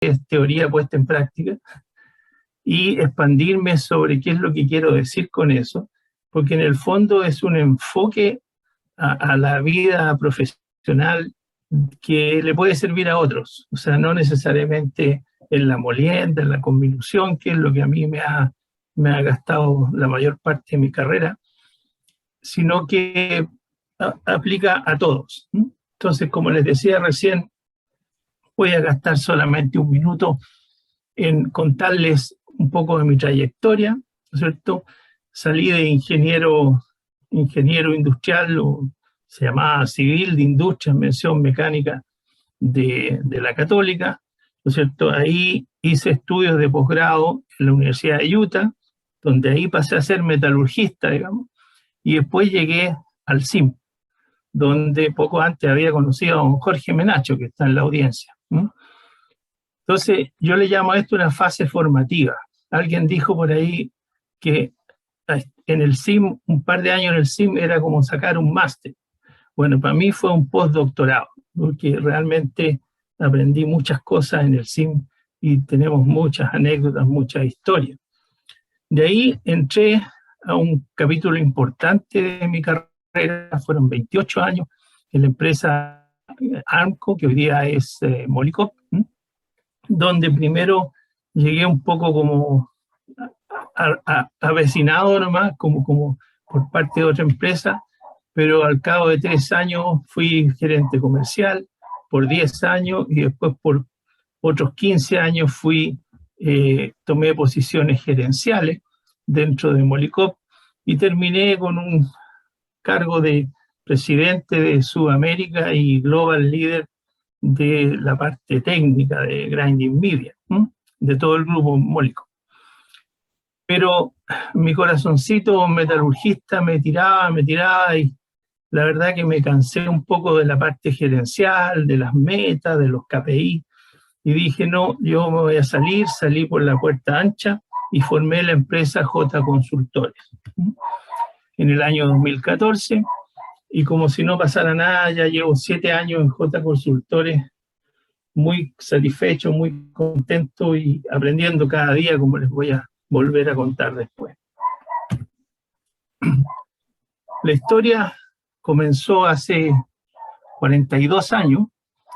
es teoría puesta en práctica, y expandirme sobre qué es lo que quiero decir con eso, porque en el fondo es un enfoque a la vida profesional que le puede servir a otros, o sea, no necesariamente en la molienda, en la conminución, que es lo que a mí me ha gastado la mayor parte de mi carrera, sino que aplica a todos. Entonces, como les decía recién, voy a gastar solamente un minuto en contarles un poco de mi trayectoria, ¿no es cierto? Salí de ingeniero industrial, o se llamaba civil de industria, mención mecánica de la Católica, ¿no es cierto? Ahí hice estudios de posgrado en la Universidad de Utah, donde ahí pasé a ser metalurgista, digamos, y después llegué al CIM, donde poco antes había conocido a don Jorge Menacho, que está en la audiencia. Entonces, yo le llamo a esto una fase formativa. Alguien dijo por ahí que en el CIM, un par de años en el CIM era como sacar un máster. Bueno, para mí fue un postdoctorado, porque realmente aprendí muchas cosas en el CIM y tenemos muchas anécdotas, muchas historias. De ahí entré a un capítulo importante de mi carrera, fueron 28 años en la empresa Armco, que hoy día es Molicop, donde primero llegué un poco como avecinado nomás, como por parte de otra empresa, pero al cabo de 3 años fui gerente comercial por 10 años y después por otros 15 años tomé posiciones gerenciales dentro de Molicop y terminé con un cargo de presidente de Sudamérica y Global Leader de la parte técnica de Grinding Media, de todo el grupo Molicop. Pero mi corazoncito metalurgista me tiraba y la verdad que me cansé un poco de la parte gerencial, de las metas, de los KPI, y dije, no, yo me voy a salí por la puerta ancha y formé la empresa J Consultores en el año 2014, y como si no pasara nada, ya llevo 7 años en J Consultores, muy satisfecho, muy contento y aprendiendo cada día, como les voy a volver a contar después. La historia comenzó hace 42 años,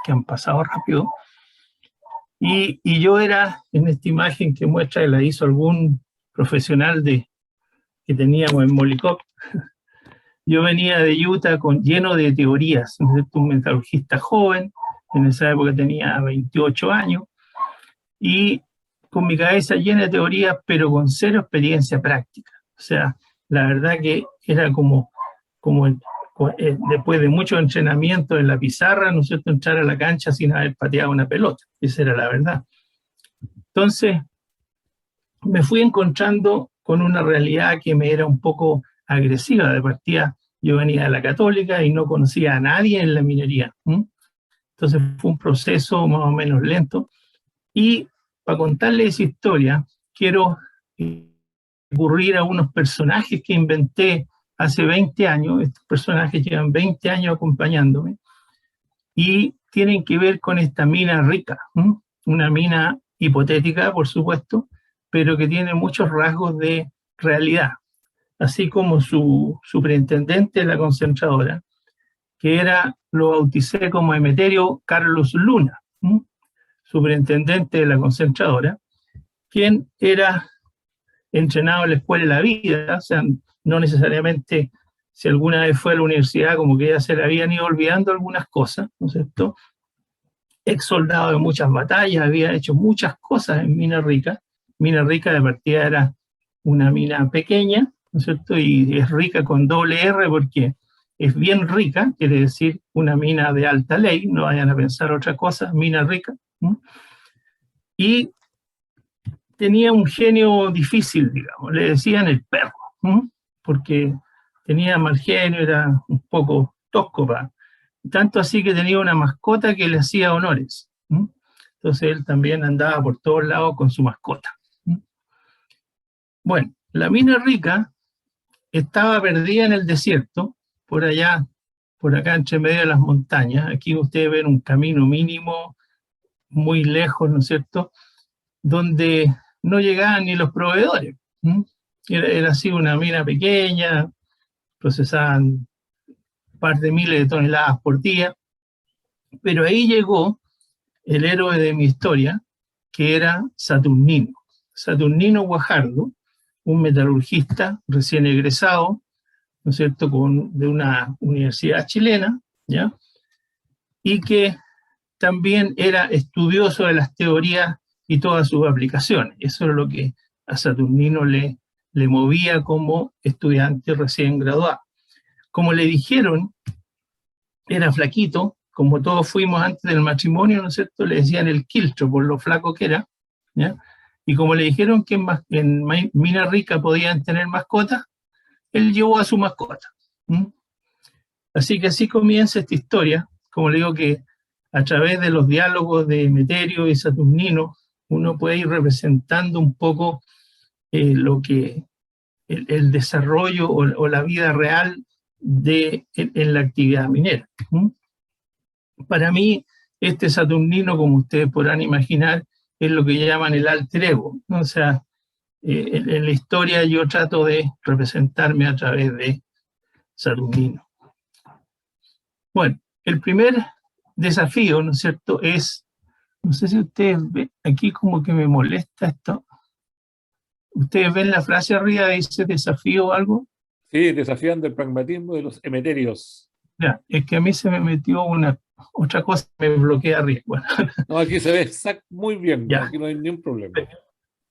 que han pasado rápido, y yo era, en esta imagen que muestra, que la hizo algún profesional que teníamos en Molicop, yo venía de Utah lleno de teorías, un metalurgista joven, en esa época tenía 28 años, y con mi cabeza llena de teorías, pero con cero experiencia práctica. O sea, la verdad que era como después de mucho entrenamiento en la pizarra, ¿no es cierto?, entrar a la cancha sin haber pateado una pelota. Esa era la verdad. Entonces, me fui encontrando con una realidad que me era un poco agresiva. De partida, yo venía de la Católica y no conocía a nadie en la minería. Entonces, fue un proceso más o menos lento. Y para contarles esa historia, quiero recurrir a unos personajes que inventé hace 20 años. Estos personajes llevan 20 años acompañándome y tienen que ver con esta mina rica, una mina hipotética, por supuesto, pero que tiene muchos rasgos de realidad, así como su superintendente de la concentradora, que lo bauticé como Emeterio Carlos Luna, superintendente de la concentradora, quien era entrenado en la escuela de la vida, o sea, no necesariamente, si alguna vez fue a la universidad, como que ya se le habían ido olvidando algunas cosas, ¿no es cierto? Ex soldado de muchas batallas, había hecho muchas cosas en Mina Rica. Mina Rica de partida era una mina pequeña, ¿no es cierto? Y es rica con doble R porque es bien rica, quiere decir una mina de alta ley, no vayan a pensar otra cosa, mina rica. Y tenía un genio difícil, digamos, le decían el perro, porque tenía mal genio, era un poco tosco, tanto así que tenía una mascota que le hacía honores. Entonces él también andaba por todos lados con su mascota. Bueno, la mina rica estaba perdida en el desierto, por allá, por acá entre medio de las montañas. Aquí ustedes ven un camino mínimo muy lejos, ¿no es cierto?, donde no llegaban ni los proveedores. Era así una mina pequeña, procesaban un par de miles de toneladas por día, pero ahí llegó el héroe de mi historia, que era Saturnino. Saturnino Guajardo, un metalurgista recién egresado, ¿no es cierto?, de una universidad chilena, ¿ya?, y que también era estudioso de las teorías y todas sus aplicaciones. Eso era lo que a Saturnino le movía como estudiante recién graduado. Como le dijeron, era flaquito, como todos fuimos antes del matrimonio, ¿no es cierto?, le decían el quiltro por lo flaco que era, ¿ya? Y como le dijeron que en Mina Rica podían tener mascotas, él llevó a su mascota. Así que así comienza esta historia. Como le digo, que a través de los diálogos de Emeterio y Saturnino, uno puede ir representando un poco lo que el desarrollo o la vida real en la actividad minera. Para mí, este Saturnino, como ustedes podrán imaginar, es lo que llaman el alter ego, ¿no? O sea, en la historia yo trato de representarme a través de Saturnino. Bueno, el primer desafío, ¿no es cierto?, es, no sé si ustedes ven, aquí como que me molesta esto. ¿Ustedes ven la frase arriba, dice desafío o algo? Sí, desafiando el pragmatismo de los emeterios. Ya, es que a mí se me metió otra cosa que me bloquea arriba. Bueno, No, aquí se ve muy bien, ya, aquí no hay ningún problema.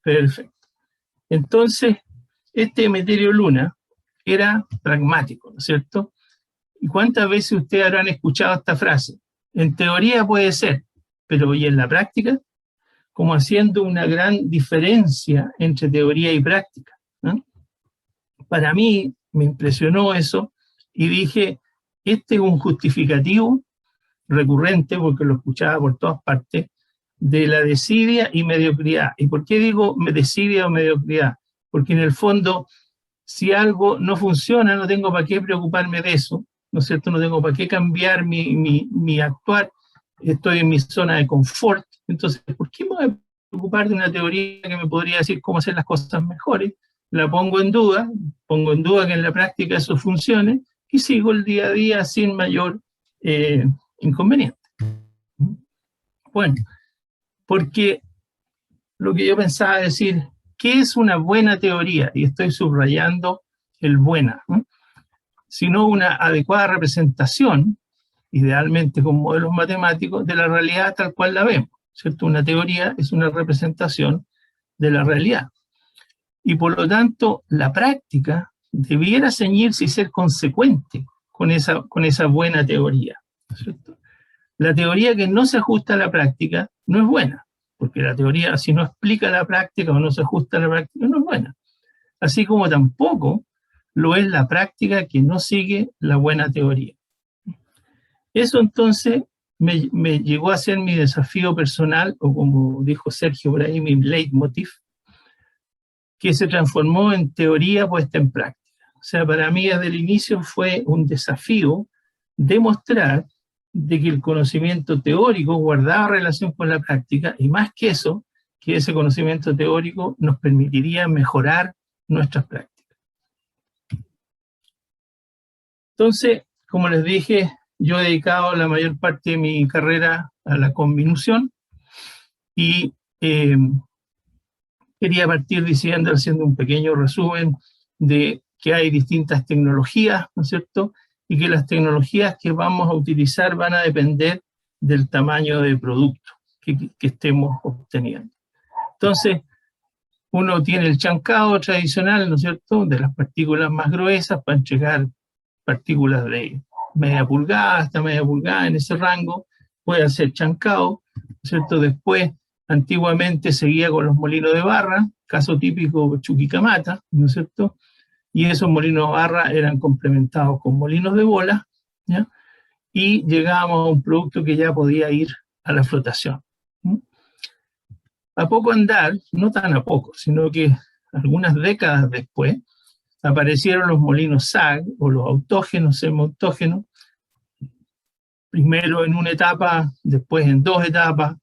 perfecto. Entonces, este Emeterio Luna era pragmático, ¿no es cierto? ¿Y cuántas veces ustedes habrán escuchado esta frase? En teoría puede ser, pero ¿y en la práctica? Como haciendo una gran diferencia entre teoría y práctica, ¿no? Para mí me impresionó eso y dije, este es un justificativo recurrente, porque lo escuchaba por todas partes, de la desidia y mediocridad. ¿Y por qué digo desidia o mediocridad? Porque en el fondo, si algo no funciona, no tengo para qué preocuparme de eso, ¿no es cierto? No tengo para qué cambiar mi actuar, estoy en mi zona de confort. Entonces, ¿por qué me voy a preocupar de una teoría que me podría decir cómo hacer las cosas mejores? La pongo en duda que en la práctica eso funcione y sigo el día a día sin mayor inconveniente. Bueno, porque lo que yo pensaba decir, ¿qué es una buena teoría? Y estoy subrayando el buena, ¿no? Sino una adecuada representación, idealmente con modelos matemáticos, de la realidad tal cual la vemos, ¿cierto? Una teoría es una representación de la realidad. Y por lo tanto, la práctica debiera ceñirse y ser consecuente con esa buena teoría, ¿cierto? La teoría que no se ajusta a la práctica no es buena, porque la teoría, si no explica la práctica o no se ajusta a la práctica, no es buena. Así como tampoco lo es la práctica que no sigue la buena teoría. Eso entonces me llegó a ser mi desafío personal, o como dijo Sergio Brahim, mi leitmotiv, que se transformó en teoría puesta en práctica. O sea, para mí desde el inicio fue un desafío demostrar de que el conocimiento teórico guardaba relación con la práctica, y más que eso, que ese conocimiento teórico nos permitiría mejorar nuestras prácticas. Entonces, como les dije, yo he dedicado la mayor parte de mi carrera a la conminución y quería partir haciendo un pequeño resumen de que hay distintas tecnologías, ¿no es cierto?, y que las tecnologías que vamos a utilizar van a depender del tamaño de producto que estemos obteniendo. Entonces, uno tiene el chancado tradicional, ¿no es cierto?, de las partículas más gruesas para entregar partículas de media pulgada hasta media pulgada, en ese rango puede hacer chancado, ¿no es cierto? Después, antiguamente seguía con los molinos de barra, caso típico Chuquicamata, ¿no es cierto?, y esos molinos de barra eran complementados con molinos de bola, ¿ya?, y llegábamos a un producto que ya podía ir a la flotación. A poco andar, no tan a poco, sino que algunas décadas después, aparecieron los molinos SAG o los autógenos, semiautógenos, primero en una etapa, después en dos etapas,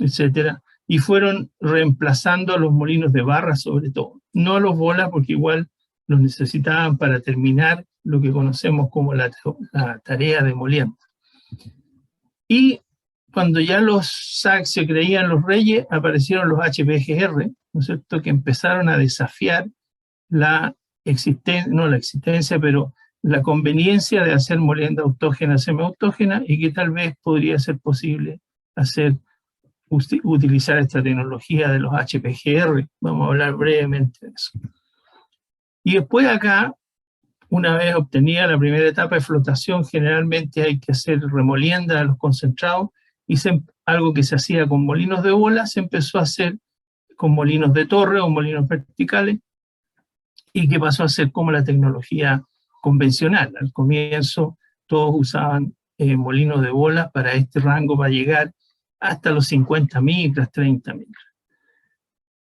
etcétera, y fueron reemplazando a los molinos de barra sobre todo, no a los bolas porque igual los necesitaban para terminar lo que conocemos como la tarea de molienda. Y cuando ya los SAC se creían los reyes, aparecieron los HPGR, ¿no es cierto?, que empezaron a desafiar la existencia, pero la conveniencia de hacer molienda autógena, semiautógena, y que tal vez podría ser posible utilizar esta tecnología de los HPGR. Vamos a hablar brevemente de eso. Y después acá, una vez obtenida la primera etapa de flotación, generalmente hay que hacer remolienda de los concentrados, y algo que se hacía con molinos de bola se empezó a hacer con molinos de torre o molinos verticales, y que pasó a ser como la tecnología convencional. Al comienzo todos usaban molinos de bola para este rango, para llegar hasta los 50 micras, 30 micras.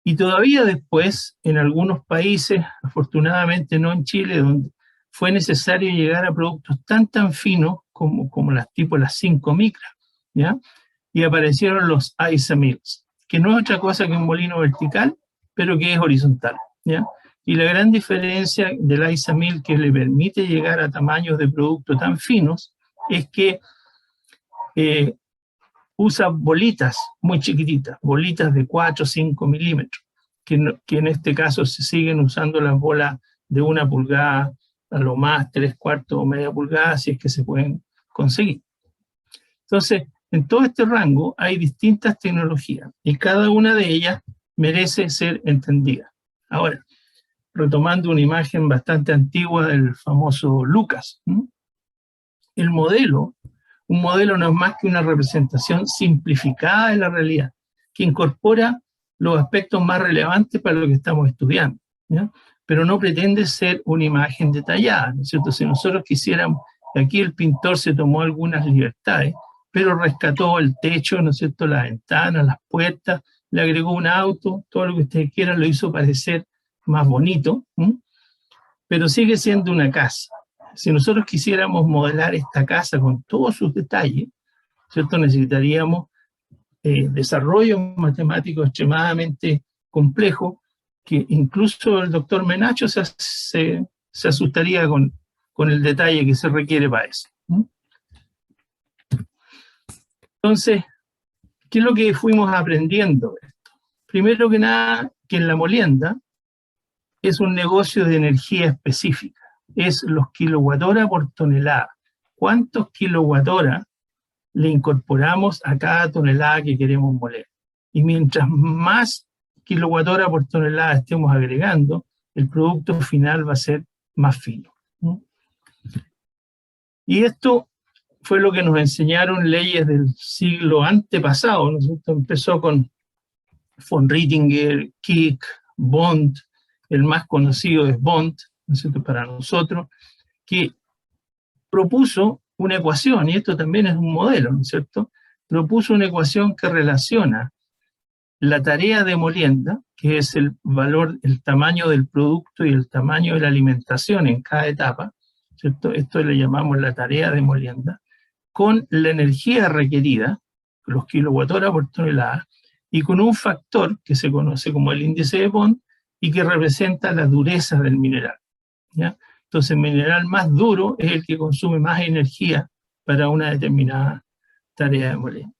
Y todavía después, en algunos países, afortunadamente no en Chile, donde fue necesario llegar a productos tan finos como las 5 micras, ¿ya? Y aparecieron los ISAMILs, que no es otra cosa que un molino vertical, pero que es horizontal, ¿ya? Y la gran diferencia del ISAMIL, que le permite llegar a tamaños de producto tan finos, es que usa bolitas muy chiquititas, bolitas de 4 o 5 milímetros, que en este caso se siguen usando las bolas de 1 pulgada, a lo más 3/4 o media pulgada, si es que se pueden conseguir. Entonces, en todo este rango hay distintas tecnologías, y cada una de ellas merece ser entendida. Ahora, retomando una imagen bastante antigua del famoso Lucas, un modelo no es más que una representación simplificada de la realidad, que incorpora los aspectos más relevantes para lo que estamos estudiando, ¿ya? Pero no pretende ser una imagen detallada, ¿no es cierto? Si nosotros quisiéramos, aquí el pintor se tomó algunas libertades, pero rescató el techo, ¿no es cierto?, las ventanas, las puertas, le agregó un auto, todo lo que ustedes quieran, lo hizo parecer más bonito, pero sigue siendo una casa. Si nosotros quisiéramos modelar esta casa con todos sus detalles, ¿cierto?, necesitaríamos desarrollo matemático extremadamente complejo, que incluso el doctor Menacho se asustaría con el detalle que se requiere para eso. Entonces, ¿qué es lo que fuimos aprendiendo de esto? Primero que nada, que en la molienda es un negocio de energía específica, es los kilowatt-hora por tonelada. ¿Cuántos kilowatt-hora le incorporamos a cada tonelada que queremos moler? Y mientras más kilowatt-hora por tonelada estemos agregando, el producto final va a ser más fino. Y esto fue lo que nos enseñaron leyes del siglo antepasado, ¿no es cierto? Empezó con von Rittinger, Kick, Bond, el más conocido es Bond, ¿no es cierto?, para nosotros, que propuso una ecuación, y esto también es un modelo, ¿no es cierto? Propuso una ecuación que relaciona la tarea de molienda, que es el valor, el tamaño del producto y el tamaño de la alimentación en cada etapa, ¿cierto? Esto le llamamos la tarea de molienda, con la energía requerida, los kilowatt-hora por tonelada, y con un factor que se conoce como el índice de Bond y que representa la dureza del mineral, ¿ya? Entonces el mineral más duro es el que consume más energía para una determinada tarea de molienda.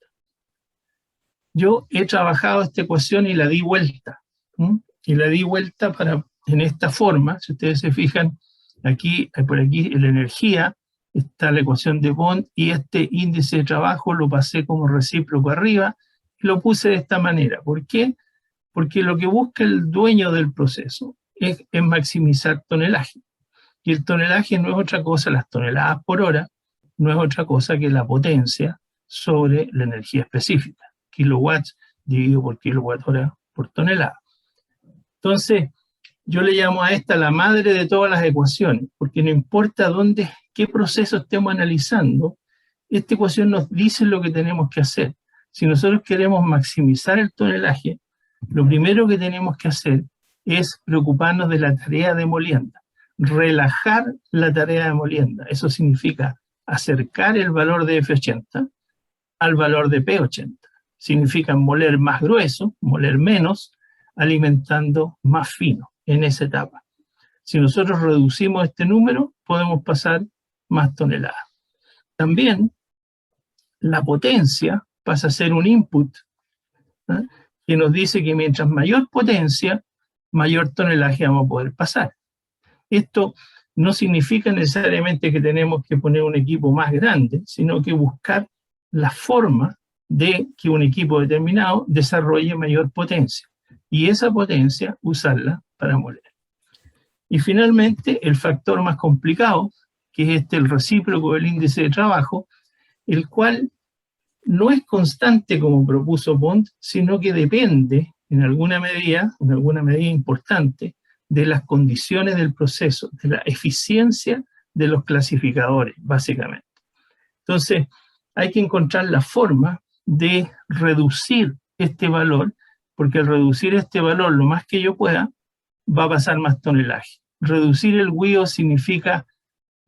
Yo he trabajado esta ecuación y la di vuelta, y la di vuelta en esta forma. Si ustedes se fijan, por aquí en la energía está la ecuación de Bond, y este índice de trabajo lo pasé como recíproco arriba y lo puse de esta manera. ¿Por qué? Porque lo que busca el dueño del proceso es maximizar tonelaje. Y el tonelaje no es otra cosa, las toneladas por hora, no es otra cosa que la potencia sobre la energía específica. Kilowatts dividido por kilowatt-hora por tonelada. Entonces, yo le llamo a esta la madre de todas las ecuaciones, porque no importa qué proceso estemos analizando, esta ecuación nos dice lo que tenemos que hacer. Si nosotros queremos maximizar el tonelaje, lo primero que tenemos que hacer es preocuparnos de la tarea de molienda, relajar la tarea de molienda. Eso significa acercar el valor de F80 al valor de P80. significa moler más grueso, moler menos, alimentando más fino en esa etapa. Si nosotros reducimos este número, podemos pasar más toneladas. También la potencia pasa a ser un input, ¿eh? Que nos dice que mientras mayor potencia, mayor tonelaje vamos a poder pasar. Esto no significa necesariamente que tenemos que poner un equipo más grande, sino que buscar la forma de que un equipo determinado desarrolle mayor potencia. Y esa potencia usarla para moler. Y finalmente, el factor más complicado, que es el recíproco del índice de trabajo, el cual no es constante como propuso Bond, sino que depende en alguna medida importante, de las condiciones del proceso, de la eficiencia de los clasificadores, básicamente. Entonces, hay que encontrar la forma de reducir este valor, porque al reducir este valor lo más que yo pueda, va a pasar más tonelaje. Reducir el WIO significa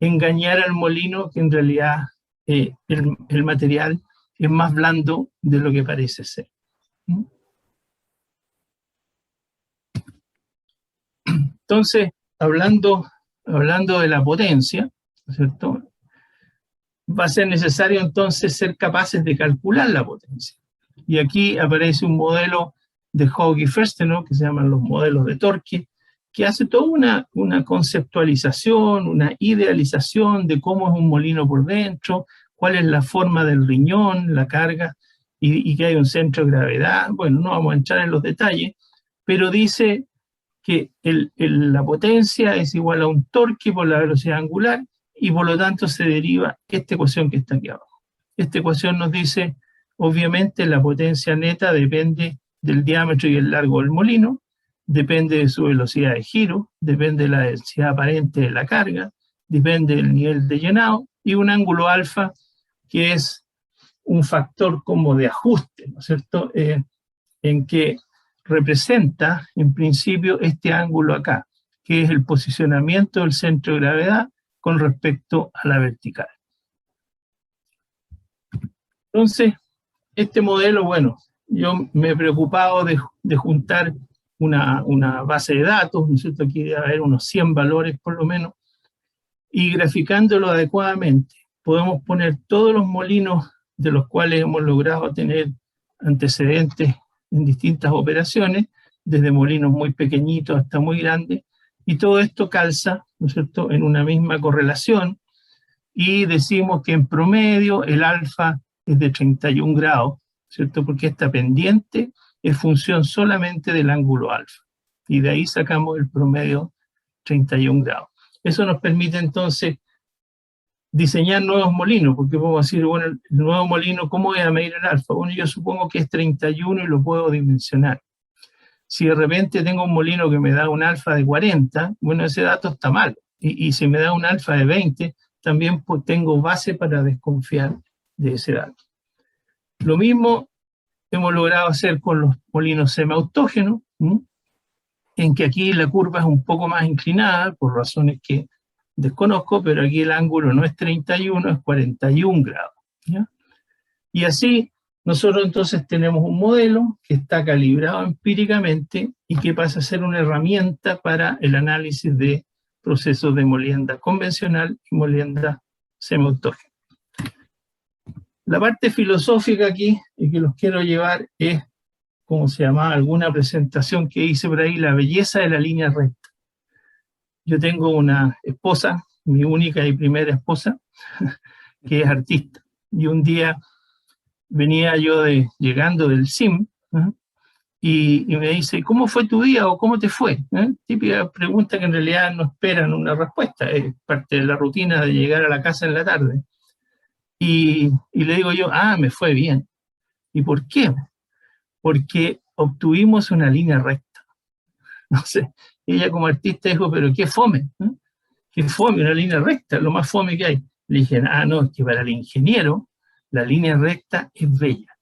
engañar al molino que en realidad el material es más blando de lo que parece ser. Entonces, hablando de la potencia, ¿cierto? Va a ser necesario entonces ser capaces de calcular la potencia. Y aquí aparece un modelo de Haug y Fürstenau, que se llaman los modelos de torque, que hace toda una conceptualización, una idealización de cómo es un molino por dentro, cuál es la forma del riñón, la carga, y que hay un centro de gravedad. Bueno, no vamos a entrar en los detalles, pero dice que la potencia es igual a un torque por la velocidad angular, y por lo tanto se deriva esta ecuación que está aquí abajo. Esta ecuación nos dice, obviamente, la potencia neta depende del diámetro y el largo del molino, depende de su velocidad de giro, depende de la densidad aparente de la carga, depende del nivel de llenado, y un ángulo alfa que es un factor como de ajuste, ¿no es cierto?, en que representa, en principio, este ángulo acá, que es el posicionamiento del centro de gravedad con respecto a la vertical. Entonces, este modelo, bueno, yo me he preocupado de juntar una base de datos, ¿no es cierto? Aquí debe haber unos 100 valores por lo menos, y graficándolo adecuadamente, podemos poner todos los molinos de los cuales hemos logrado tener antecedentes en distintas operaciones, desde molinos muy pequeñitos hasta muy grandes, y todo esto calza, ¿no es cierto?, en una misma correlación, y decimos que en promedio el alfa es de 31 grados, ¿cierto?, porque esta pendiente es función solamente del ángulo alfa, y de ahí sacamos el promedio 31 grados. Eso nos permite entonces diseñar nuevos molinos, porque podemos decir, bueno, el nuevo molino, ¿cómo voy a medir el alfa? Bueno, yo supongo que es 31 y lo puedo dimensionar. Si de repente tengo un molino que me da un alfa de 40, bueno, ese dato está mal. Y si me da un alfa de 20, también pues, tengo base para desconfiar de ese dato. Lo mismo hemos logrado hacer con los molinos semiautógenos, en que aquí la curva es un poco más inclinada, por razones que desconozco, pero aquí el ángulo no es 31, es 41 grados. ¿Ya? Y así nosotros entonces tenemos un modelo que está calibrado empíricamente y que pasa a ser una herramienta para el análisis de procesos de molienda convencional y molienda semiautógena. La parte filosófica aquí, y que los quiero llevar, es, como se llamaba alguna presentación que hice por ahí, la belleza de la línea recta. Yo tengo una esposa, mi única y primera esposa, que es artista. Y un día venía yo llegando del CIM, y me dice, ¿cómo fue tu día o cómo te fue? Típica pregunta que en realidad no esperan una respuesta, es parte de la rutina de llegar a la casa en la tarde. Y le digo yo, me fue bien. ¿Y por qué? Porque obtuvimos una línea recta. No sé, ella como artista dijo, pero qué fome, qué fome, una línea recta, lo más fome que hay. Le dije, no, es que para el ingeniero la línea recta es bella,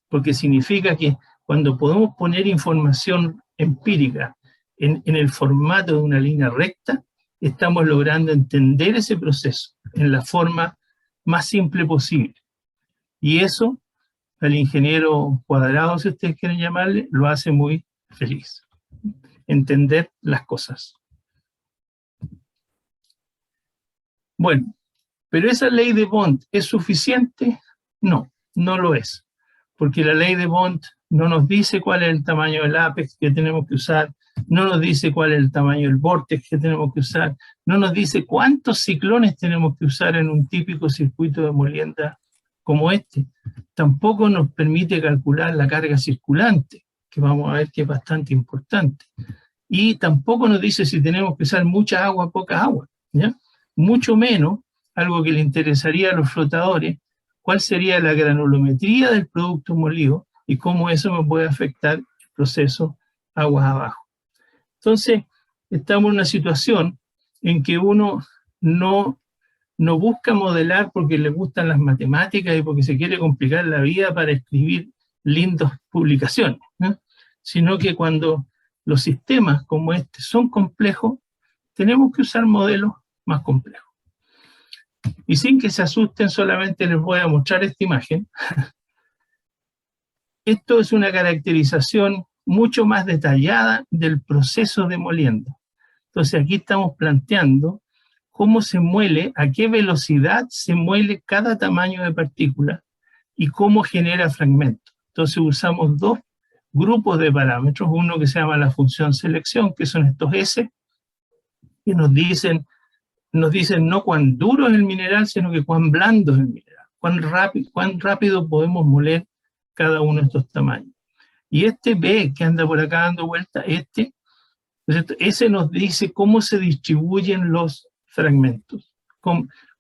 porque significa que cuando podemos poner información empírica en el formato de una línea recta, estamos logrando entender ese proceso en la forma más simple posible. Y eso al ingeniero cuadrado, si ustedes quieren llamarle, lo hace muy feliz. Entender las cosas. Bueno, pero esa ley de Bond ¿es suficiente? No, no lo es. Porque la ley de Bond no nos dice cuál es el tamaño del ápex que tenemos que usar, no nos dice cuál es el tamaño del vórtex que tenemos que usar, no nos dice cuántos ciclones tenemos que usar en un típico circuito de molienda como este. Tampoco nos permite calcular la carga circulante, que vamos a ver que es bastante importante. Y tampoco nos dice si tenemos que usar mucha agua o poca agua, ¿ya? Mucho menos, algo que le interesaría a los flotadores, cuál sería la granulometría del producto molido y cómo eso me puede afectar el proceso aguas abajo. Entonces, estamos en una situación en que uno no busca modelar porque le gustan las matemáticas y porque se quiere complicar la vida para escribir lindas publicaciones, ¿no? Sino que cuando los sistemas como este son complejos, tenemos que usar modelos más complejos. Y sin que se asusten, solamente les voy a mostrar esta imagen. Esto es una caracterización mucho más detallada del proceso de molienda. Entonces aquí estamos planteando cómo se muele, a qué velocidad se muele cada tamaño de partícula y cómo genera fragmentos. Entonces usamos dos grupos de parámetros, uno que se llama la función selección, que son estos S, que nos dicen no cuán duro es el mineral, sino que cuán blando es el mineral, cuán rápido podemos moler cada uno de estos tamaños. Y este B, que anda por acá dando vuelta, ese nos dice cómo se distribuyen los fragmentos.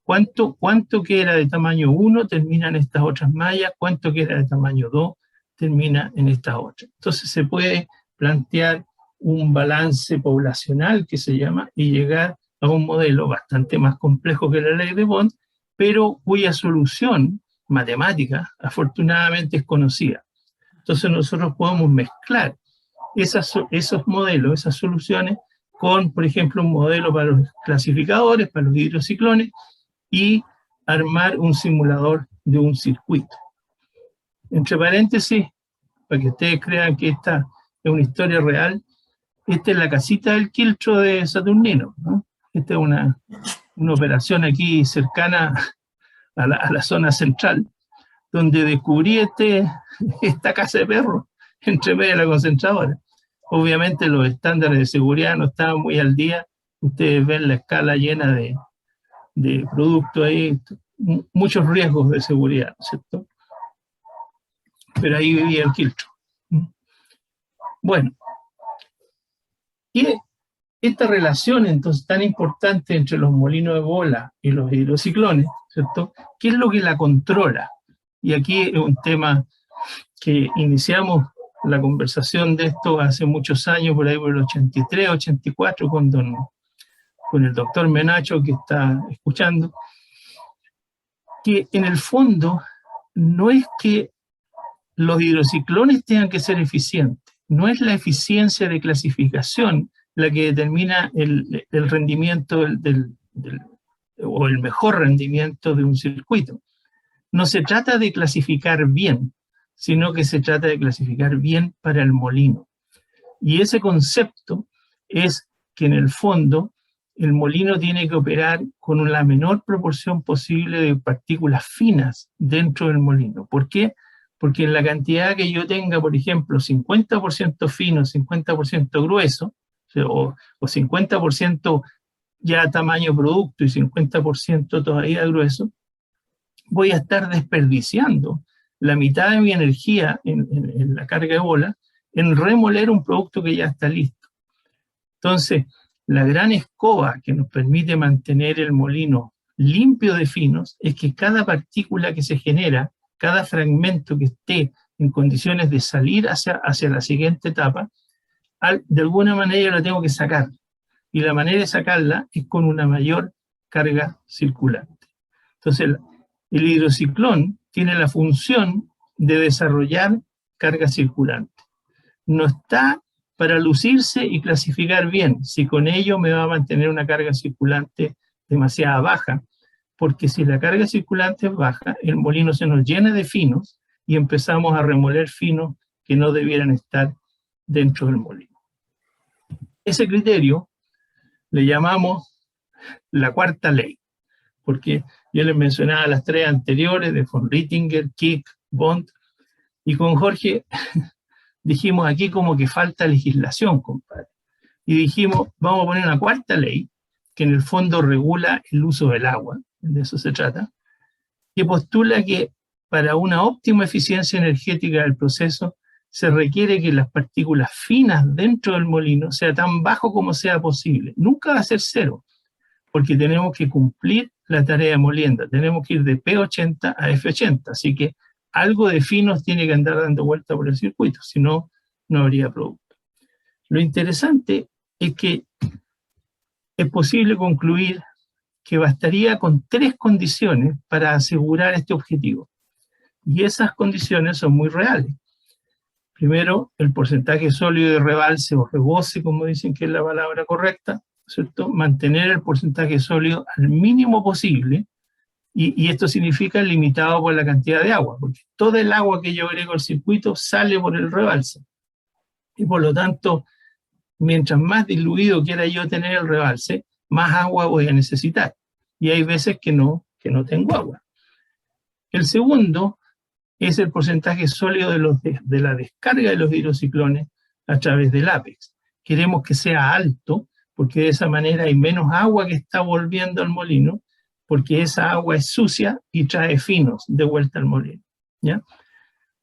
Cuánto que era de tamaño 1 termina en estas otras mallas, cuánto que era de tamaño 2 termina en estas otras. Entonces se puede plantear un balance poblacional, que se llama, y llegar a un modelo bastante más complejo que la ley de Bond, pero cuya solución matemática afortunadamente es conocida. Entonces nosotros podemos mezclar esos modelos, esas soluciones, con, por ejemplo, un modelo para los clasificadores, para los hidrociclones, y armar un simulador de un circuito. Entre paréntesis, para que ustedes crean que esta es una historia real, esta es la casita del quiltro de Saturnino, ¿no? Esta es una operación aquí cercana a la zona central, donde descubrí esta casa de perros entre medio de la concentradora. Obviamente los estándares de seguridad no estaban muy al día. Ustedes ven la escala llena de productos ahí, muchos riesgos de seguridad, ¿cierto? Pero ahí vivía el quiltro. Bueno, y esta relación entonces tan importante entre los molinos de bola y los hidrociclones, ¿cierto? ¿Qué es lo que la controla? Y aquí es un tema que iniciamos la conversación de esto hace muchos años, por ahí por el 83, 84, con el doctor Menacho, que está escuchando, que en el fondo no es que los hidrociclones tengan que ser eficientes, no es la eficiencia de clasificación la que determina el rendimiento o el mejor rendimiento de un circuito. No se trata de clasificar bien, sino que se trata de clasificar bien para el molino. Y ese concepto es que en el fondo el molino tiene que operar con la menor proporción posible de partículas finas dentro del molino. ¿Por qué? Porque en la cantidad que yo tenga, por ejemplo, 50% fino, 50% grueso, o 50% ya tamaño producto y 50% todavía grueso, voy a estar desperdiciando la mitad de mi energía en la carga de bola en remoler un producto que ya está listo. Entonces, la gran escoba que nos permite mantener el molino limpio de finos es que cada partícula que se genera, cada fragmento que esté en condiciones de salir hacia la siguiente etapa, de alguna manera la tengo que sacar. Y la manera de sacarla es con una mayor carga circulante. Entonces, el hidrociclón tiene la función de desarrollar carga circulante. No está para lucirse y clasificar bien, si con ello me va a mantener una carga circulante demasiado baja, porque si la carga circulante es baja, el molino se nos llena de finos y empezamos a remoler finos que no debieran estar dentro del molino. Ese criterio le llamamos la cuarta ley, porque yo les mencionaba las tres anteriores de von Rittinger, Kick, Bond, y con Jorge dijimos aquí como que falta legislación, compadre. Y dijimos, vamos a poner una cuarta ley, que en el fondo regula el uso del agua, de eso se trata, que postula que para una óptima eficiencia energética del proceso se requiere que las partículas finas dentro del molino sea tan bajo como sea posible. Nunca va a ser cero, porque tenemos que cumplir la tarea de molienda. Tenemos que ir de P80 a F80, así que algo de finos tiene que andar dando vuelta por el circuito, si no, no habría producto. Lo interesante es que es posible concluir que bastaría con 3 condiciones para asegurar este objetivo. Y esas condiciones son muy reales. Primero, el porcentaje sólido de rebalse o rebose, como dicen que es la palabra correcta, ¿cierto? Mantener el porcentaje sólido al mínimo posible, y esto significa limitado por la cantidad de agua, porque todo el agua que yo agrego al circuito sale por el rebalse. Y por lo tanto, mientras más diluido quiera yo tener el rebalse, más agua voy a necesitar. Y hay veces que no tengo agua. El segundo es el porcentaje sólido de la descarga de los hidrociclones a través del ápex. Queremos que sea alto, porque de esa manera hay menos agua que está volviendo al molino, porque esa agua es sucia y trae finos de vuelta al molino, ¿ya?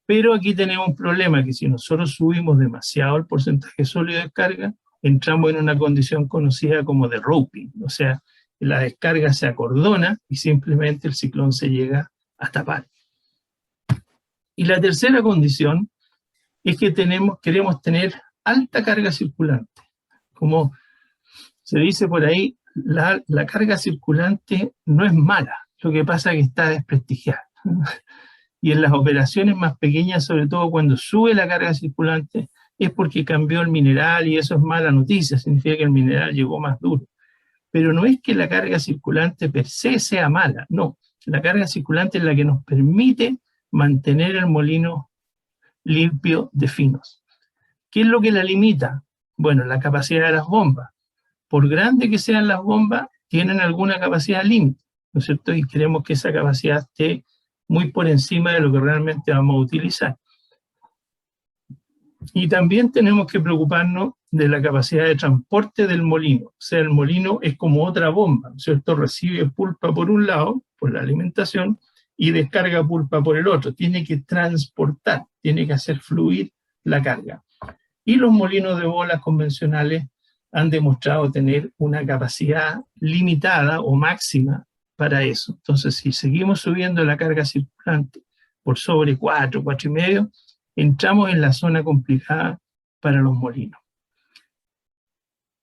Pero aquí tenemos un problema, que si nosotros subimos demasiado el porcentaje sólido de descarga, entramos en una condición conocida como de roping, o sea, la descarga se acordona y simplemente el ciclón se llega a tapar. Y la tercera condición es que queremos tener alta carga circulante. Como se dice por ahí, la carga circulante no es mala, lo que pasa es que está desprestigiada. Y en las operaciones más pequeñas, sobre todo cuando sube la carga circulante, es porque cambió el mineral y eso es mala noticia, significa que el mineral llegó más duro. Pero no es que la carga circulante per se sea mala, no. La carga circulante es la que nos permite mantener el molino limpio de finos. ¿Qué es lo que la limita? Bueno, la capacidad de las bombas. Por grande que sean las bombas, tienen alguna capacidad límite, ¿no es cierto? Y queremos que esa capacidad esté muy por encima de lo que realmente vamos a utilizar. Y también tenemos que preocuparnos de la capacidad de transporte del molino. O sea, el molino es como otra bomba, ¿no es cierto? Recibe pulpa por un lado, por la alimentación, y descarga pulpa por el otro. Tiene que transportar, tiene que hacer fluir la carga. Y los molinos de bolas convencionales han demostrado tener una capacidad limitada o máxima para eso. Entonces, si seguimos subiendo la carga circulante por sobre 4, 4,5, entramos en la zona complicada para los molinos.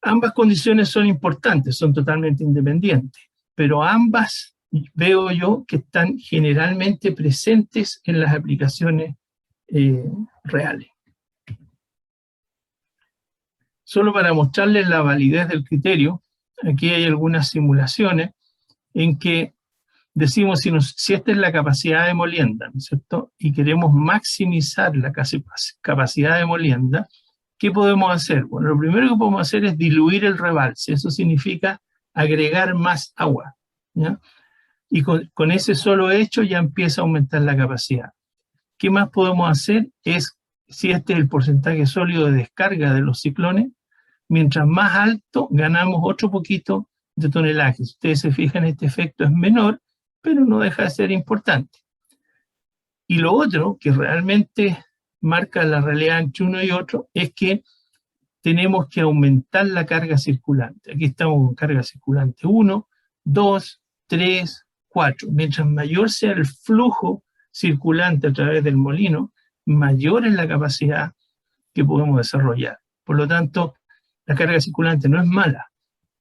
Ambas condiciones son importantes, son totalmente independientes, pero ambas veo yo que están generalmente presentes en las aplicaciones reales. Solo para mostrarles la validez del criterio, aquí hay algunas simulaciones en que decimos si esta es la capacidad de molienda, ¿no es cierto? Y queremos maximizar la capacidad de molienda, ¿qué podemos hacer? Bueno, lo primero que podemos hacer es diluir el rebalse, eso significa agregar más agua, ¿ya? Y con ese solo hecho ya empieza a aumentar la capacidad. ¿Qué más podemos hacer? Es, si este es el porcentaje sólido de descarga de los ciclones, mientras más alto, ganamos otro poquito de tonelaje. Si ustedes se fijan, este efecto es menor, pero no deja de ser importante. Y lo otro, que realmente marca la realidad entre uno y otro, es que tenemos que aumentar la carga circulante. Aquí estamos con carga circulante 1, 2, 3, 4. Mientras mayor sea el flujo circulante a través del molino, mayor es la capacidad que podemos desarrollar. Por lo tanto, la carga circulante no es mala.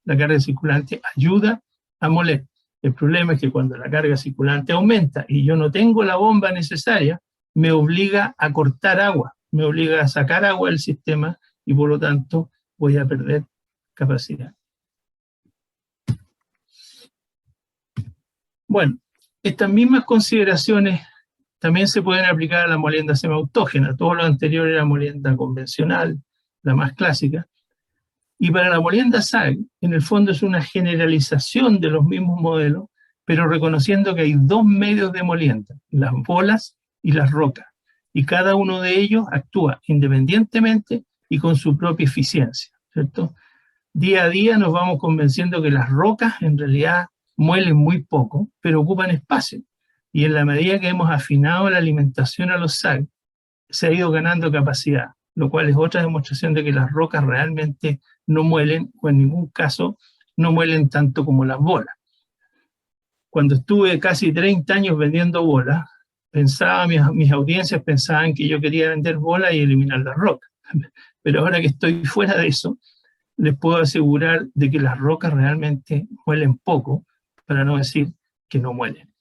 La carga circulante ayuda a moler. El problema es que cuando la carga circulante aumenta y yo no tengo la bomba necesaria, me obliga a cortar agua, me obliga a sacar agua del sistema y por lo tanto voy a perder capacidad. Bueno, estas mismas consideraciones también se pueden aplicar a la molienda semiautógena. Todo lo anterior era molienda convencional, la más clásica. Y para la molienda SAG, en el fondo es una generalización de los mismos modelos, pero reconociendo que hay dos medios de molienda, las bolas y las rocas. Y cada uno de ellos actúa independientemente y con su propia eficiencia, ¿cierto? Día a día nos vamos convenciendo que las rocas en realidad muelen muy poco, pero ocupan espacio. Y en la medida que hemos afinado la alimentación a los SAG, se ha ido ganando capacidad, lo cual es otra demostración de que las rocas realmente no muelen, o en ningún caso no muelen tanto como las bolas. Cuando estuve casi 30 años vendiendo bolas, mis audiencias pensaban que yo quería vender bolas y eliminar las rocas. Pero ahora que estoy fuera de eso, les puedo asegurar de que las rocas realmente muelen poco, para no decir que no muelen.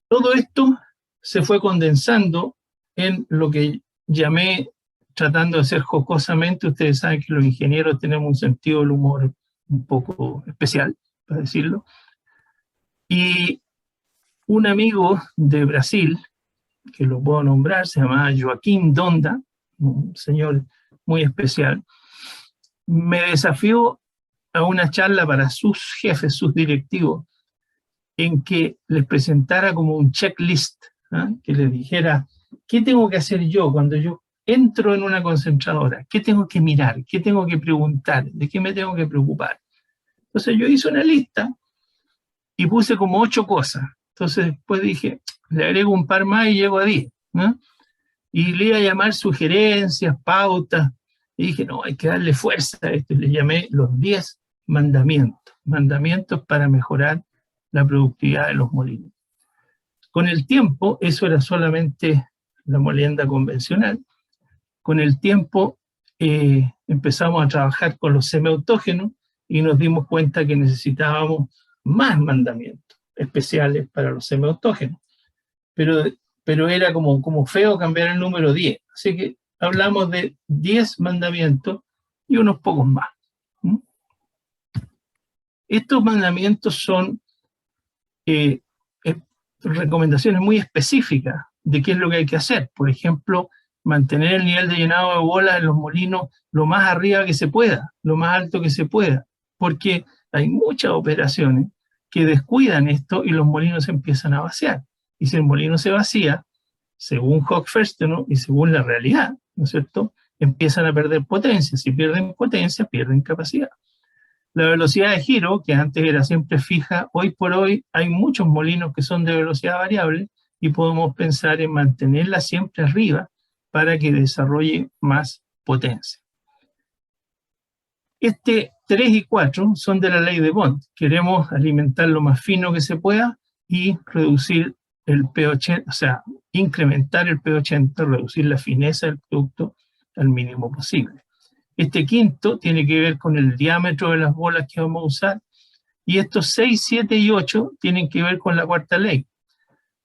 Todo esto se fue condensando en lo que llamé, tratando de ser jocosamente, ustedes saben que los ingenieros tenemos un sentido del humor un poco especial, para decirlo, y un amigo de Brasil, que lo puedo nombrar, se llama Joaquín Donda, un señor muy especial, me desafió a una charla para sus jefes, sus directivos, en que les presentara como un checklist, ¿eh? Que les dijera, ¿qué tengo que hacer yo cuando yo entro en una concentradora? ¿Qué tengo que mirar? ¿Qué tengo que preguntar? ¿De qué me tengo que preocupar? Entonces yo hice una lista y puse como 8 cosas. Entonces después dije, le agrego un par más y llego a 10, ¿no? Y le iba a llamar sugerencias, pautas, y dije, no, hay que darle fuerza a esto. Y le llamé los 10 mandamientos, mandamientos para mejorar la productividad de los molinos. Con el tiempo, eso era solamente la molienda convencional. Con el tiempo empezamos a trabajar con los semiautógenos y nos dimos cuenta que necesitábamos más mandamientos especiales para los semiautógenos. Pero era como feo cambiar el número 10. Así que hablamos de 10 mandamientos y unos pocos más. Estos mandamientos son recomendaciones muy específicas de qué es lo que hay que hacer. Por ejemplo, mantener el nivel de llenado de bolas en los molinos lo más arriba que se pueda, lo más alto que se pueda, porque hay muchas operaciones que descuidan esto y los molinos se empiezan a vaciar. Y si el molino se vacía, según Hochfester, y según la realidad, ¿no es cierto?, empiezan a perder potencia. Si pierden potencia, pierden capacidad. La velocidad de giro, que antes era siempre fija, hoy por hoy hay muchos molinos que son de velocidad variable y podemos pensar en mantenerla siempre arriba para que desarrolle más potencia. 3 y 4 son de la ley de Bond. Queremos alimentar lo más fino que se pueda y reducir el P80, o sea, incrementar el P80, reducir la fineza del producto al mínimo posible. 5 tiene que ver con el diámetro de las bolas que vamos a usar, y estos 6, 7 y 8 tienen que ver con la 4ª ley.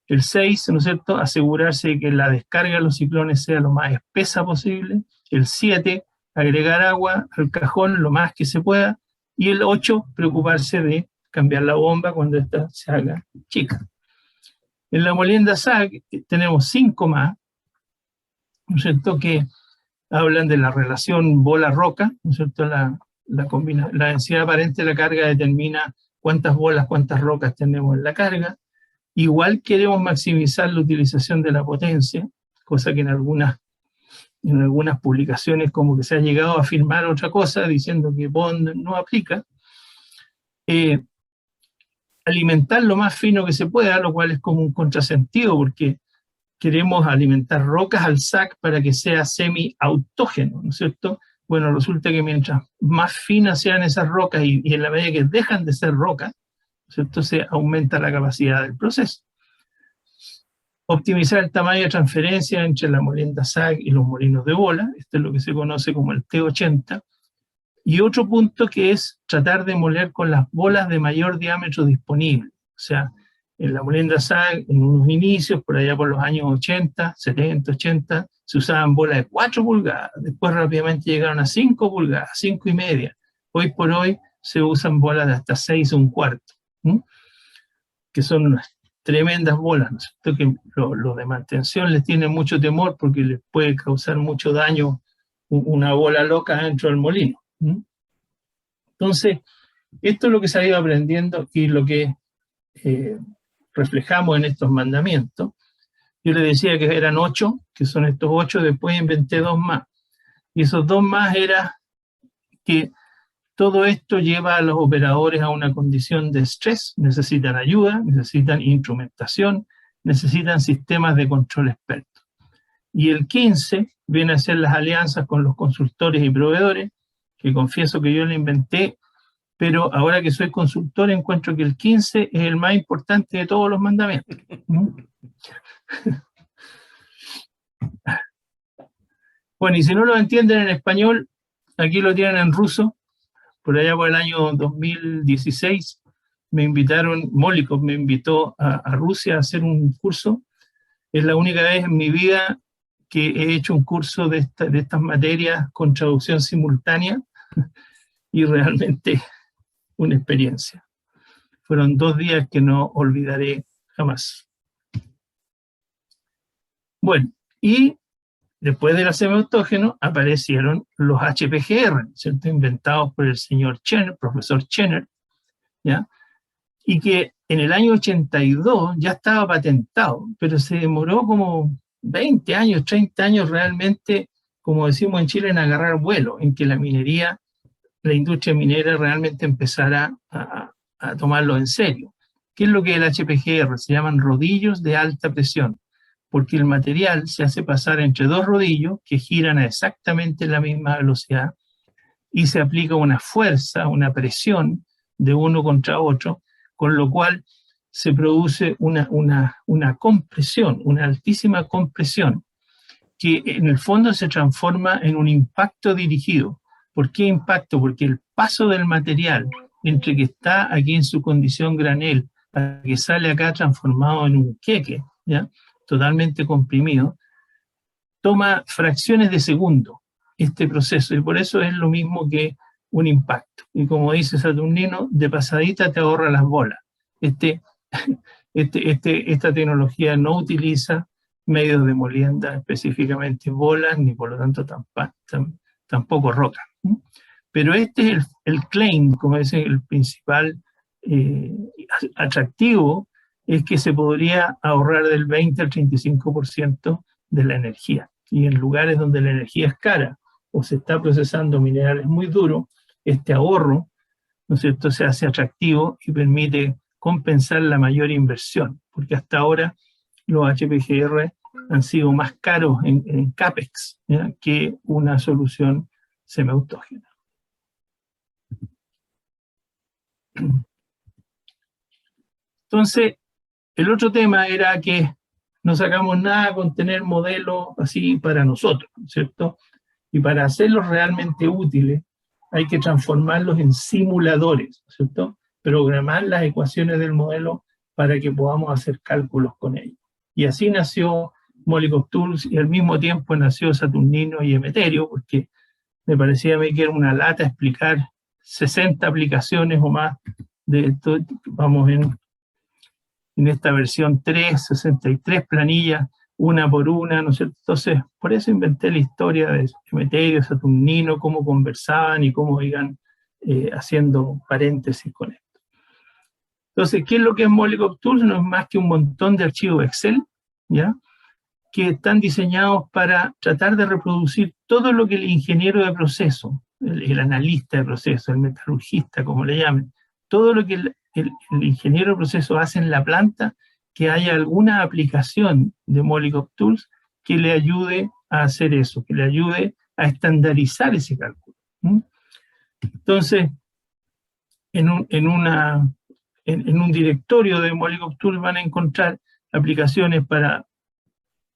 El 6, ¿no es cierto?, asegurarse de que la descarga de los ciclones sea lo más espesa posible. El 7, agregar agua al cajón lo más que se pueda. Y el 8, preocuparse de cambiar la bomba cuando ésta se haga chica. En la molienda SAG tenemos 5 más, ¿no es cierto?, que hablan de la relación bola-roca, ¿no es cierto? La densidad aparente de la carga determina cuántas bolas, cuántas rocas tenemos en la carga. Igual queremos maximizar la utilización de la potencia, cosa que en algunas publicaciones como que se ha llegado a afirmar otra cosa, diciendo que Bond no aplica. Alimentar lo más fino que se pueda, lo cual es como un contrasentido, porque queremos alimentar rocas al SAG para que sea semi-autógeno, ¿no es cierto? Bueno, resulta que mientras más finas sean esas rocas y en la medida que dejan de ser rocas, ¿no es cierto?, se aumenta la capacidad del proceso. Optimizar el tamaño de transferencia entre la molienda SAG y los molinos de bola, esto es lo que se conoce como el T80. Y otro punto que es tratar de moler con las bolas de mayor diámetro disponible. O sea, en la molienda SAG, en unos inicios, por allá por los años 80, 70, 80, se usaban bolas de 4 pulgadas, después rápidamente llegaron a 5 pulgadas, 5 y media. Hoy por hoy se usan bolas de hasta 6 1/4, que son tremendas bolas, ¿no es cierto? Que los de mantención les tienen mucho temor porque les puede causar mucho daño una bola loca dentro del molino. Entonces, esto es lo que se ha ido aprendiendo y lo que reflejamos en estos mandamientos. Yo les decía que eran 8, que son estos 8, después inventé 2 más. Y esos 2 más era que todo esto lleva a los operadores a una condición de estrés, necesitan ayuda, necesitan instrumentación, necesitan sistemas de control expertos. Y el 15 viene a ser las alianzas con los consultores y proveedores, que confieso que yo lo inventé, pero ahora que soy consultor encuentro que el 15 es el más importante de todos los mandamientos. Bueno, y si no lo entienden en español, aquí lo tienen en ruso. Por allá por el año 2016 me invitaron, Molikov me invitó a Rusia a hacer un curso. Es la única vez en mi vida que he hecho un curso de estas materias con traducción simultánea y realmente una experiencia. Fueron 2 días que no olvidaré jamás. Bueno, y después del semiautógeno aparecieron los HPGR, ¿cierto? Inventados por el señor Chenner, profesor Chenner, ¿ya? Y que en el año 82 ya estaba patentado, pero se demoró como 20 años, 30 años realmente, como decimos en Chile, en agarrar vuelo, en que la minería, la industria minera realmente empezara a tomarlo en serio. ¿Qué es lo que es el HPGR? Se llaman rodillos de alta presión, porque el material se hace pasar entre 2 rodillos que giran a exactamente la misma velocidad y se aplica una fuerza, una presión de uno contra otro, con lo cual se produce una compresión, una altísima compresión, que en el fondo se transforma en un impacto dirigido. ¿Por qué impacto? Porque el paso del material entre que está aquí en su condición granel a que sale acá transformado en un queque, ¿ya? Totalmente comprimido, toma fracciones de segundo este proceso, y por eso es lo mismo que un impacto. Y como dice Saturnino, de pasadita te ahorra las bolas. Esta tecnología no utiliza medios de molienda, específicamente bolas, ni por lo tanto tampoco roca. Pero este es el claim, como dicen, el principal atractivo, es que se podría ahorrar del 20 al 35% de la energía. Y en lugares donde la energía es cara o se está procesando minerales muy duros, este ahorro, ¿no es cierto?, se hace atractivo y permite compensar la mayor inversión, porque hasta ahora los HPGR han sido más caros en CAPEX, ¿ya?, que una solución semiautógena. Entonces, el otro tema era que no sacamos nada con tener modelos así para nosotros, ¿cierto? Y para hacerlos realmente útiles hay que transformarlos en simuladores, ¿cierto? Programar las ecuaciones del modelo para que podamos hacer cálculos con ellos. Y así nació Molikov Tools y al mismo tiempo nació Saturnino y Emeterio, porque me parecía a mí que era una lata explicar 60 aplicaciones o más de esto. Vamos en esta versión 3, 63 planillas, una por una, ¿no es cierto? Entonces, por eso inventé la historia de Emeterio, Saturnino, cómo conversaban y cómo iban haciendo paréntesis con esto. Entonces, ¿qué es lo que es Molikov Tools? No es más que un montón de archivos Excel, ¿ya?, que están diseñados para tratar de reproducir todo lo que el ingeniero de proceso, el analista de proceso, el metalurgista, como le llamen, todo lo que el ingeniero de proceso hace en la planta, que haya alguna aplicación de Molikov Tools que le ayude a hacer eso, que le ayude a estandarizar ese cálculo. Entonces, en un directorio de Molikov Tools van a encontrar aplicaciones para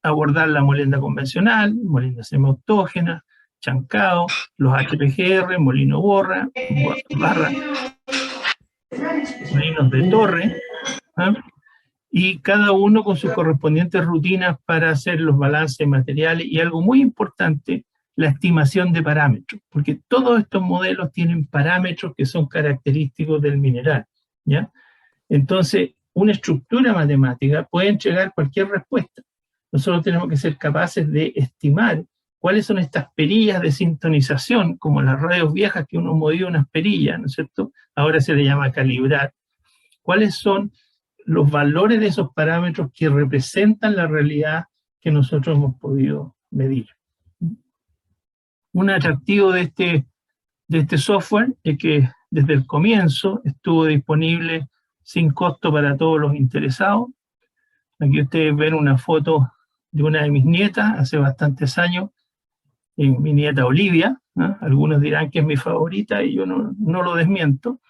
abordar la molienda convencional, molienda semiautógena, chancado, los HPGR, molino barra, molinos de torre, ¿eh?, y cada uno con sus correspondientes rutinas para hacer los balances materiales y algo muy importante, la estimación de parámetros, porque todos estos modelos tienen parámetros que son característicos del mineral, ¿ya? Entonces, una estructura matemática puede entregar cualquier respuesta. Nosotros tenemos que ser capaces de estimar cuáles son estas perillas de sintonización, como las radios viejas que uno movía unas perillas, ¿no es cierto? Ahora se le llama calibrar. ¿Cuáles son los valores de esos parámetros que representan la realidad que nosotros hemos podido medir? Un atractivo de este software es que desde el comienzo estuvo disponible sin costo para todos los interesados. Aquí ustedes ven una foto de una de mis nietas hace bastantes años, mi nieta Olivia, ¿no? Algunos dirán que es mi favorita y yo no lo desmiento.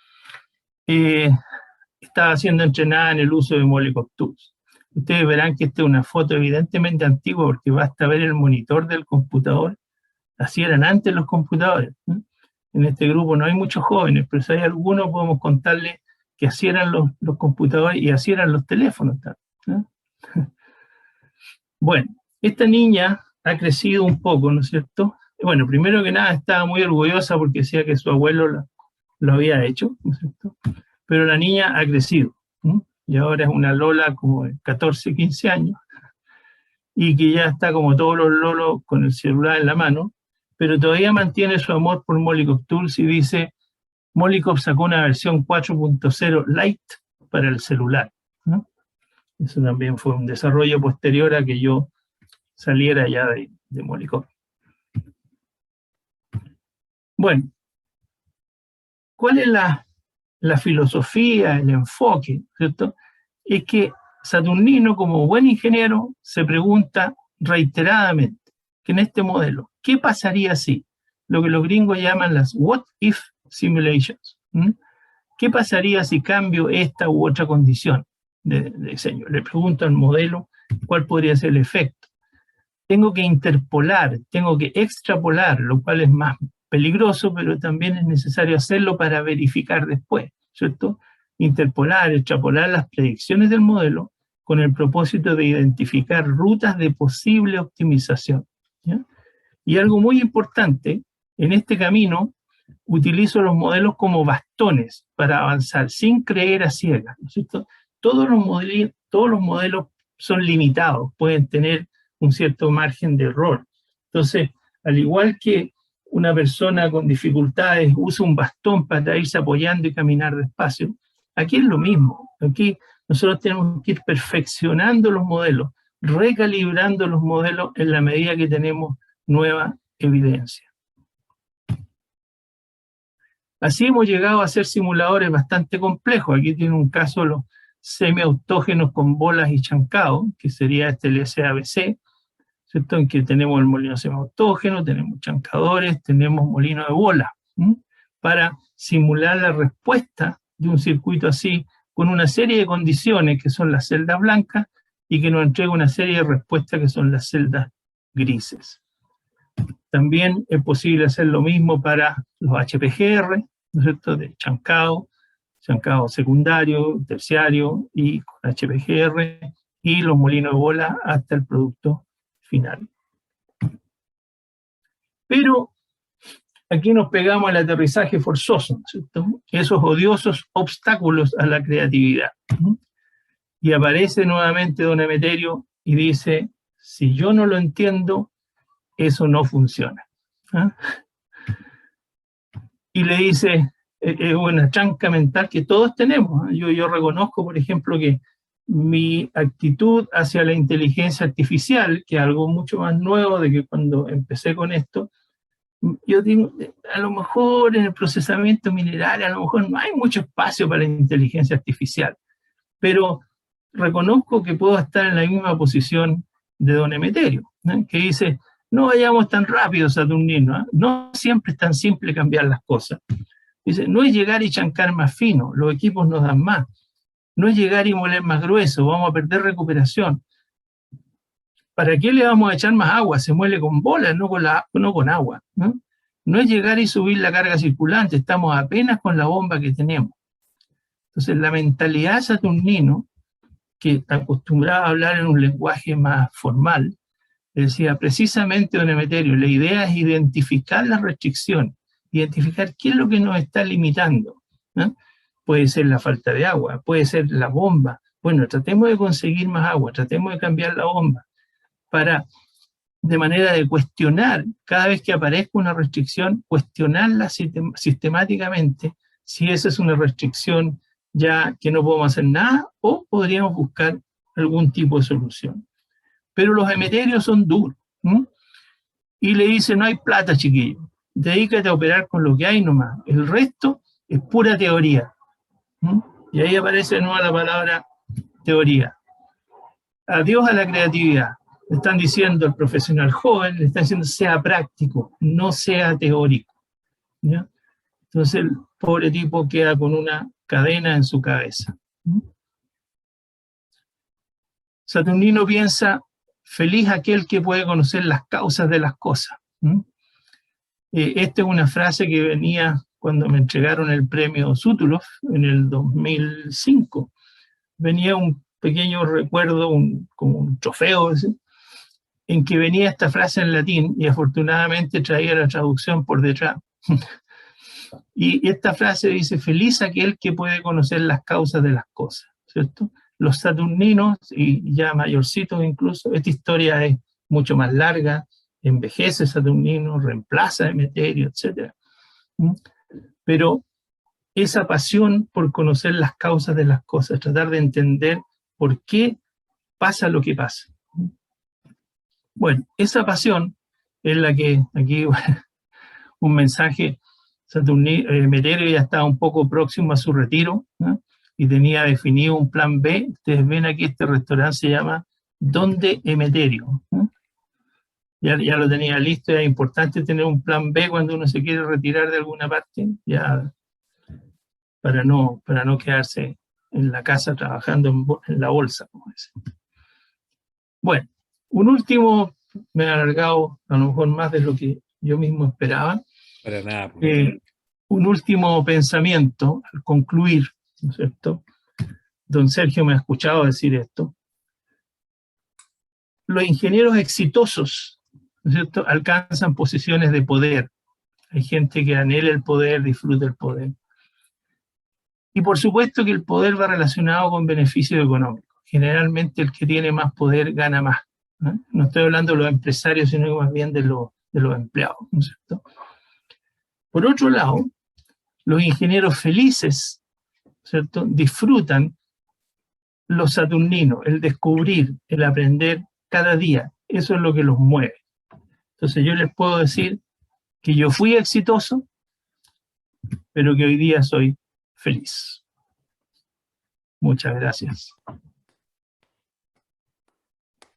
Estaba siendo entrenada en el uso de Molecular Tools. Ustedes verán que esta es una foto evidentemente antigua porque basta ver el monitor del computador. Así eran antes los computadores, ¿no? En este grupo no hay muchos jóvenes, pero si hay algunos podemos contarles que así eran los computadores y así eran los teléfonos también, ¿no? Bueno, esta niña ha crecido un poco, ¿no es cierto? Bueno, primero que nada estaba muy orgullosa porque decía que su abuelo lo había hecho, ¿no es cierto? Pero la niña ha crecido, ¿no? Y ahora es una Lola como de 14, 15 años, y que ya está como todos los lolos con el celular en la mano, pero todavía mantiene su amor por Molecular Tools y dice, Molecular sacó una versión 4.0 Lite para el celular, ¿no? Eso también fue un desarrollo posterior a que yo saliera ya de Molecular. Bueno, ¿cuál es la filosofía, el enfoque, ¿cierto? Es que Saturnino, como buen ingeniero, se pregunta reiteradamente que en este modelo, ¿qué pasaría si? Lo que los gringos llaman las what if simulations. ¿Qué pasaría si cambio esta u otra condición de diseño? Le pregunto al modelo cuál podría ser el efecto. Tengo que interpolar, tengo que extrapolar, lo cual es más peligroso, pero también es necesario hacerlo para verificar después, ¿cierto? Interpolar, extrapolar las predicciones del modelo con el propósito de identificar rutas de posible optimización, ¿ya? Y algo muy importante, en este camino utilizo los modelos como bastones para avanzar sin creer a ciegas, ¿no es cierto? Todos los modelos son limitados, pueden tener un cierto margen de error. Entonces, al igual que una persona con dificultades usa un bastón para irse apoyando y caminar despacio, aquí es lo mismo. Aquí nosotros tenemos que ir perfeccionando los modelos, recalibrando los modelos en la medida que tenemos nueva evidencia. Así hemos llegado a hacer simuladores bastante complejos. Aquí tiene un caso los semiautógenos con bolas y chancados, que sería el SABC, ¿cierto? En que tenemos el molino semiautógeno, tenemos chancadores, tenemos molino de bola, para simular la respuesta de un circuito así, con una serie de condiciones que son las celdas blancas y que nos entrega una serie de respuestas que son las celdas grises. También es posible hacer lo mismo para los HPGR, ¿no es cierto?, de chancado secundario, terciario y con HPGR, y los molinos de bola hasta el producto final. Pero aquí nos pegamos al aterrizaje forzoso, ¿cierto? Esos odiosos obstáculos a la creatividad. Y aparece nuevamente don Emeterio y dice, si yo no lo entiendo, eso no funciona. ¿Ah? Y le dice, es una tranca mental que todos tenemos. Yo reconozco, por ejemplo, que mi actitud hacia la inteligencia artificial, que es algo mucho más nuevo de que cuando empecé con esto, yo digo, a lo mejor en el procesamiento mineral, a lo mejor no hay mucho espacio para la inteligencia artificial, pero reconozco que puedo estar en la misma posición de don Emeterio, ¿no? Que dice, no vayamos tan rápido, Saturnino, ¿eh? No siempre es tan simple cambiar las cosas. Dice, no es llegar y chancar más fino, los equipos nos dan más. No es llegar y moler más grueso, vamos a perder recuperación. ¿Para qué le vamos a echar más agua? Se muele con bolas, no con agua, ¿no? No es llegar y subir la carga circulante, estamos apenas con la bomba que tenemos. Entonces, la mentalidad de Saturnino, que está acostumbrado a hablar en un lenguaje más formal, decía precisamente don Emeterio, la idea es identificar las restricciones, identificar qué es lo que nos está limitando, ¿no? Puede ser la falta de agua, puede ser la bomba, Bueno, tratemos de conseguir más agua, tratemos de cambiar la bomba, de manera de cuestionar, cada vez que aparezca una restricción, cuestionarla sistemáticamente, si esa es una restricción ya que no podemos hacer nada, o podríamos buscar algún tipo de solución. Pero los emeterios son duros, ¿no? Y le dicen, no hay plata, chiquillo, dedícate a operar con lo que hay nomás, el resto es pura teoría, ¿no? Y ahí aparece de nuevo la palabra teoría. Adiós a la creatividad. Le están diciendo al profesional joven, le están diciendo sea práctico, no sea teórico, ¿ya? Entonces el pobre tipo queda con una cadena en su cabeza. Saturnino piensa, feliz aquel que puede conocer las causas de las cosas. Esta es una frase que venía cuando me entregaron el premio Sutulov en el 2005. Venía un pequeño recuerdo, como un trofeo, ¿sí?, en que venía esta frase en latín y afortunadamente traía la traducción por detrás. Y esta frase dice, feliz aquel que puede conocer las causas de las cosas, ¿cierto? Los saturninos, y ya mayorcitos incluso, esta historia es mucho más larga, envejece Saturnino, reemplaza a Emeterio, etc. Pero esa pasión por conocer las causas de las cosas, tratar de entender por qué pasa lo que pasa. Bueno, esa pasión es la que aquí un mensaje, Emeterio ya estaba un poco próximo a su retiro, ¿no?, y tenía definido un plan B. Ustedes ven aquí, este restaurante se llama Donde Emeterio, ¿no? Ya lo tenía listo. Es importante tener un plan B cuando uno se quiere retirar de alguna parte, ya para no quedarse en la casa trabajando en la bolsa, como dicen. Bueno, un último, me he alargado a lo mejor más de lo que yo mismo esperaba. Para nada. Un último pensamiento al concluir, ¿no es cierto? Don Sergio me ha escuchado decir esto. Los ingenieros exitosos, ¿no es cierto?, alcanzan posiciones de poder. Hay gente que anhela el poder, disfruta el poder. Y por supuesto que el poder va relacionado con beneficios económicos. Generalmente el que tiene más poder gana más, ¿no? No estoy hablando de los empresarios, sino más bien de los empleados, ¿no es cierto? Por otro lado, los ingenieros felices, ¿cierto?, disfrutan los saturninos, el descubrir, el aprender cada día. Eso es lo que los mueve. Entonces yo les puedo decir que yo fui exitoso, pero que hoy día soy feliz. Muchas gracias.